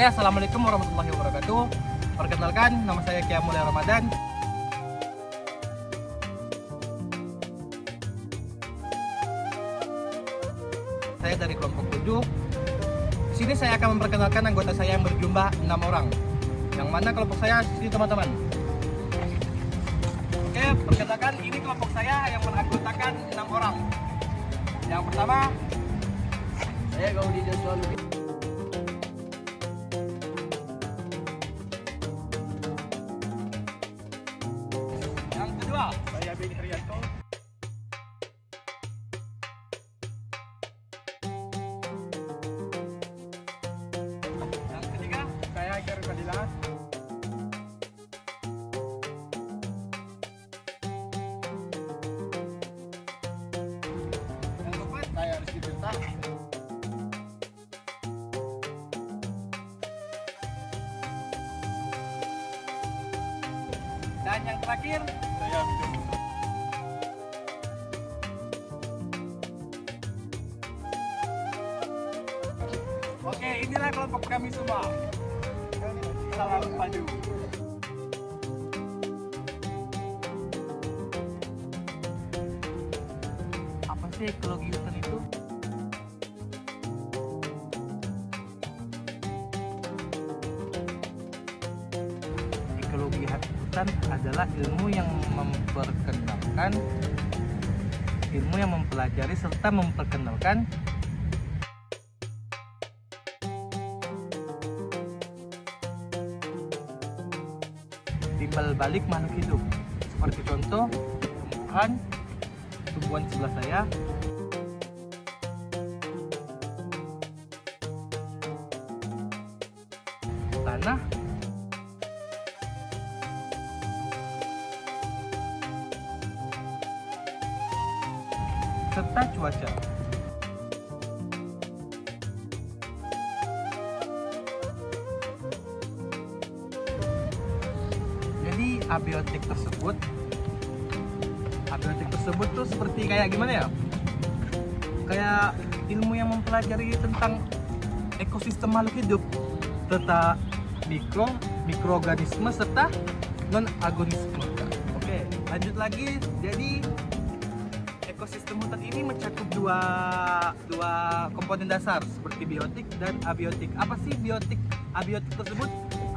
Assalamualaikum warahmatullahi wabarakatuh. Perkenalkan, nama saya Kia Mulya Ramadan. Saya dari kelompok 7. Di sini saya akan memperkenalkan anggota saya yang berjumlah 6 orang. Yang mana kelompok saya di sini, teman-teman. Oke, perkenalkan, ini kelompok saya yang beranggotakan 6 orang. Yang pertama, saya Gaudi Joshua Lubi. Yang kedua, saya Beni Haryanto. Yang ketiga, saya Iker Kadilas. Yang keempat, saya Rizky Tirta. Dan yang terakhir, saya Bidul. Oke, inilah kelompok kami semua. Salam padu. Apa sih ekologi hutan itu? Ekologi hutan adalah ilmu yang mempelajari serta memperkenalkan timbal balik makhluk hidup, seperti contoh tumbuhan sebelah saya, tanah, serta cuaca. Jadi abiotik tersebut tuh seperti kayak gimana ya? Kayak ilmu yang mempelajari tentang ekosistem makhluk hidup, serta mikroorganisme serta non-agonisme. Oke, lanjut lagi. Jadi ekosistem hutan ini mencakup dua komponen dasar seperti biotik dan abiotik. Apa sih biotik? Abiotik tersebut,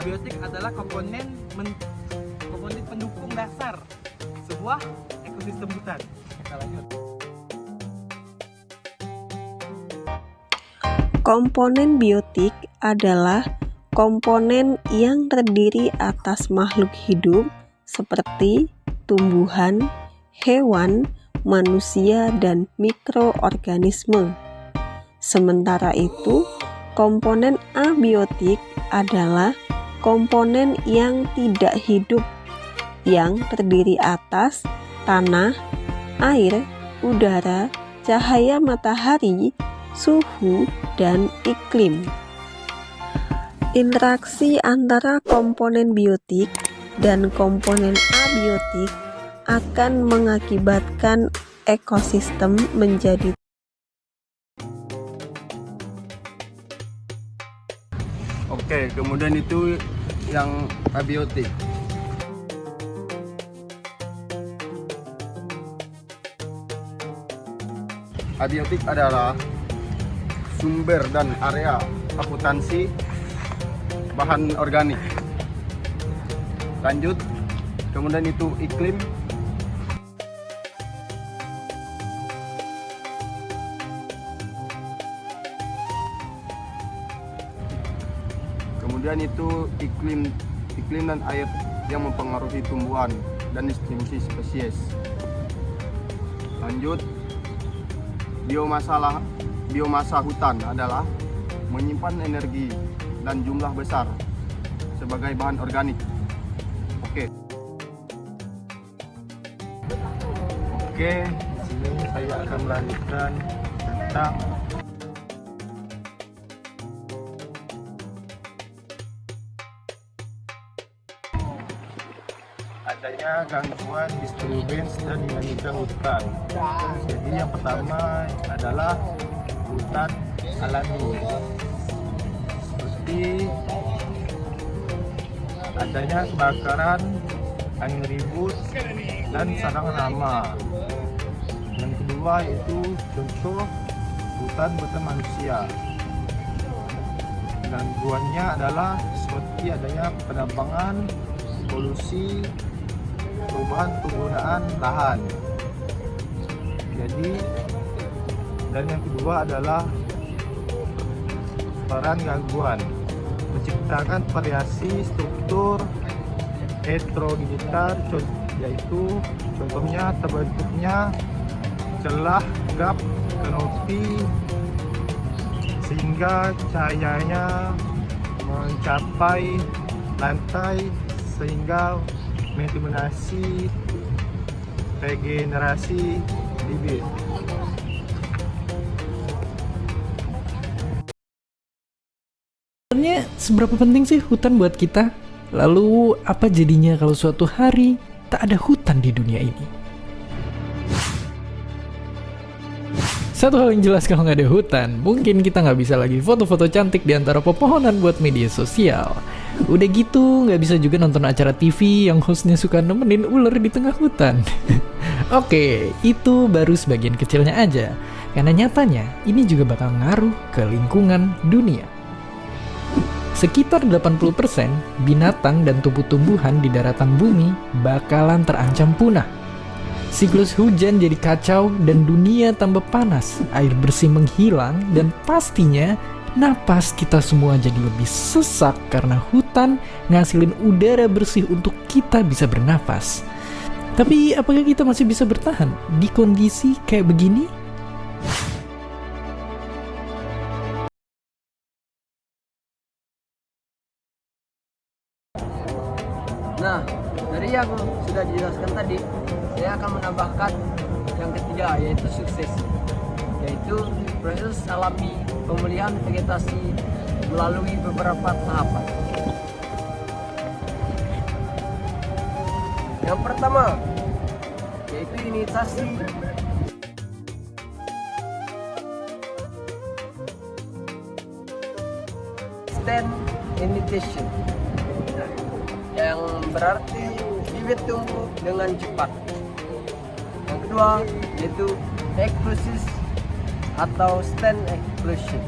abiotik adalah komponen pendukung dasar sebuah ekosistem hutan. Kita lanjut. Komponen biotik adalah komponen yang terdiri atas makhluk hidup seperti tumbuhan, hewan, manusia, dan mikroorganisme. Sementara itu, komponen abiotik adalah komponen yang tidak hidup yang terdiri atas tanah, air, udara, cahaya matahari, suhu, dan iklim. Interaksi antara komponen biotik dan komponen abiotik akan mengakibatkan ekosistem menjadi Oke, kemudian itu yang abiotik. Abiotik adalah sumber dan area akuntansi bahan organik. Lanjut, kemudian itu iklim. Kemudian itu iklim dan air yang mempengaruhi tumbuhan dan distribusi spesies. Lanjut, biomasa hutan adalah menyimpan energi dan jumlah besar sebagai bahan organik. Oke, di sini saya akan melanjutkan tentang adanya gangguan disturbance dan dinamika hutan. Jadi yang pertama adalah hutan alami seperti seperti adanya kebakaran, angin ribut, dan sarang hama. Yang kedua yaitu contoh hutan buatan manusia. Gangguannya adalah seperti adanya penambangan, polusi, perubahan penggunaan lahan. Jadi, dan yang kedua adalah peran gangguan menciptakan variasi struktur heterogenitar, yaitu contohnya terbentuknya celah gap kanopi sehingga cahayanya mencapai lantai sehingga mendominasi regenerasi bibit. Sebenarnya seberapa penting sih hutan buat kita? Lalu apa jadinya kalau suatu hari tak ada hutan di dunia ini? Satu hal yang jelas, kalau nggak ada hutan, mungkin kita nggak bisa lagi foto-foto cantik di antara pepohonan buat media sosial. Udah gitu, nggak bisa juga nonton acara TV yang hostnya suka nemenin ular di tengah hutan. Oke, itu baru sebagian kecilnya aja. Karena nyatanya, ini juga bakal ngaruh ke lingkungan dunia. Sekitar 80% binatang dan tumbuh-tumbuhan di daratan bumi bakalan terancam punah. Siklus hujan jadi kacau dan dunia tambah panas, air bersih menghilang, dan pastinya napas kita semua jadi lebih sesak karena hutan ngasilin udara bersih untuk kita bisa bernafas. Tapi apakah kita masih bisa bertahan di kondisi kayak begini? Nah, dari yang sudah dijelaskan tadi, saya akan menambahkan yang ketiga, yaitu sukses, yaitu proses alami pemulihan vegetasi melalui beberapa tahapan. Yang pertama, yaitu inisiasi stand initiation, yang berarti bibit tumbuh dengan cepat. Yang kedua yaitu eksklusis atau stand exclusion,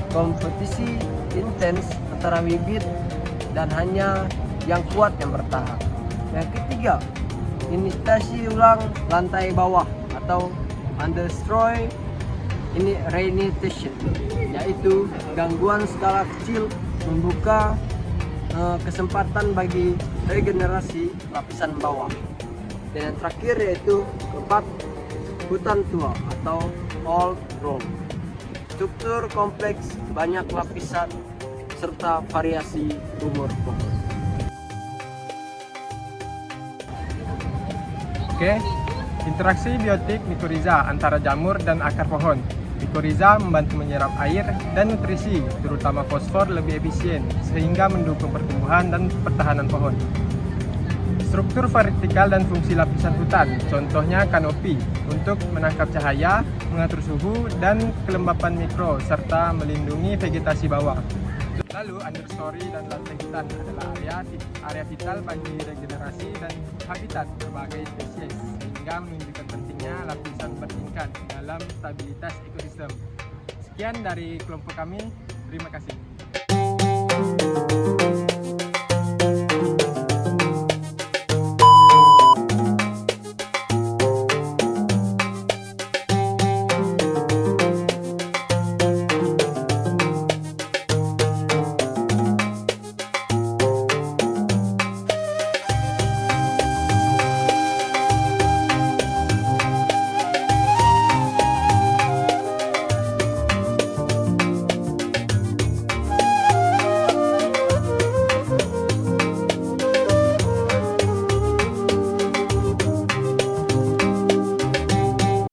kompetisi intens antara bibit dan hanya yang kuat yang bertahan. Yang ketiga, inisiasi ulang lantai bawah atau undestroy reinitiation, yaitu gangguan skala kecil membuka kesempatan bagi regenerasi lapisan bawah. Dan yang terakhir yaitu keempat, hutan tua atau old growth, struktur kompleks, banyak lapisan serta variasi umur pohon. Oke, interaksi biotik mikoriza antara jamur dan akar pohon. Mikoriza membantu menyerap air dan nutrisi, terutama fosfor, lebih efisien, sehingga mendukung pertumbuhan dan pertahanan pohon. Struktur vertikal dan fungsi lapisan hutan, contohnya kanopi, untuk menangkap cahaya, mengatur suhu, dan kelembapan mikro, serta melindungi vegetasi bawah. Lalu, understory dan lantai hutan adalah area vital bagi regenerasi dan habitat berbagai spesies, sehingga menunjukkan pentingnya lapisan bertingkat dalam stabilitas ekosistem. Sekian dari kelompok kami, terima kasih.